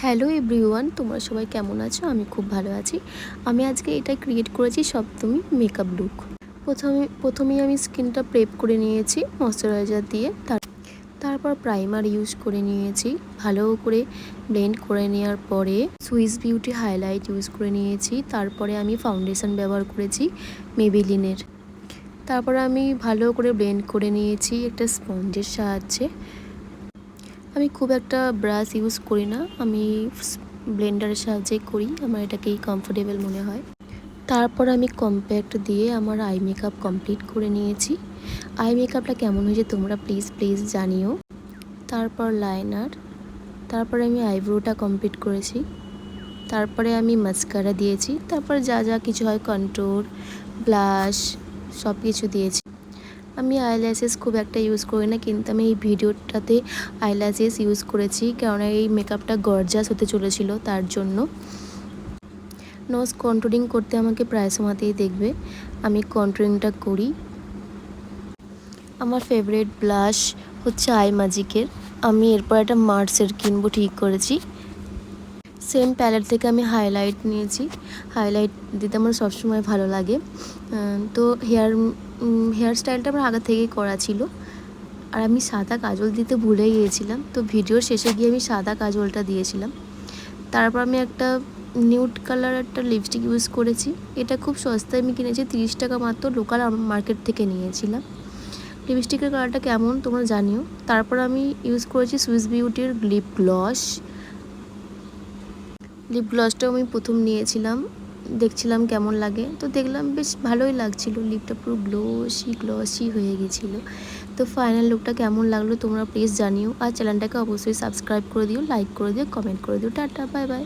Hello everyone, তোমরা সবাই কেমন আছো? আমি খুব ভালো আছি। আমি আজকে এটা ক্রিয়েট করেছি সপ্তমী মেকআপ লুক। প্রথমেই আমি স্কিনটা প্রেপ করে নিয়েছি ময়শ্চারাইজার দিয়ে, তারপর প্রাইমার ইউজ করে নিয়েছি। ভালো করে ব্লেন্ড করে নেওয়ার পরে সুইস বিউটি হাইলাইট ইউজ করে নিয়েছি। তারপরে আমি ফাউন্ডেশন ব্যবহার করেছি মেবেলিনের। তারপরে আমি ভালো করে ব্লেন্ড করে নিয়েছি একটা স্পঞ্জের সাহায্যে। আমি খুব একটা ব্রাশ ইউজ করি না, আমি ব্লেন্ডারের সাহায্যে করি, আমার এটাকেই কমফোর্টেবল মনে হয়। তারপর আমি কম্প্যাক্ট দিয়ে আমার আই মেকআপ কমপ্লিট করে নিয়েছি। আই মেকআপটা কেমন হয়েছে তোমরা প্লিজ জানিও। তারপর লাইনার, তারপরে আমি আইব্রোটা কমপ্লিট করেছি। তারপরে আমি মাস্কারা দিয়েছি। তারপর যা যা কিছু হয় কন্ট্রোল, ব্লাশ সব কিছু দিয়েছি। আমি আইল্যাশেস খুব একটা ইউজ করি না, কিন্তু আমি এই ভিডিওটাতে আইল্যাশেস ইউজ করেছি, কেননা এই মেকআপটা গর্জাস হতে চলেছিল তার জন্য। নোজ কন্ট্রোলিং করতে আমাকে প্রায় সময়তেই দেখবে আমি কন্ট্রোলিংটা করি। আমার ফেভারিট ব্লাশ হচ্ছে আই ম্যাজিকের। আমি এরপর একটা মার্সের কিনবো ঠিক করেছি। সেম প্যালেট থেকে আমি হাইলাইট নিয়েছি। হাইলাইট দিতে আমার সবসময় ভালো লাগে। তো হেয়ার স্টাইলটা আমার আগে থেকেই করা ছিল। আর আমি সাদা কাজল দিতে ভুলে গিয়েছিলাম, তো ভিডিওর শেষে গিয়ে আমি সাদা কাজলটা দিয়েছিলাম। তারপর আমি একটা নিউড কালার একটা লিপস্টিক ইউজ করেছি। এটা খুব সস্তায় আমি কিনেছি, 30 টাকা মাত্র, লোকাল মার্কেট থেকে নিয়েছিলাম। লিপস্টিকের কালারটা কেমন তোমরা জানিও। তারপর আমি ইউজ করেছি সুইস বিউটির লিপ গ্লসটাও আমি প্রথম নিয়েছিলাম, দেখছিলাম কেমন লাগে, তো দেখলাম বেশ ভালোই লাগছিল, লিপটা পুরো গ্লসি হয়ে গেছিলো। তো ফাইনাল লুকটা কেমন লাগলো তোমরা প্লিজ জানিও। আর চ্যানেলটাকে অবশ্যই সাবস্ক্রাইব করে দিও, লাইক করে দিও, কমেন্ট করে দিও। Tata, bye bye.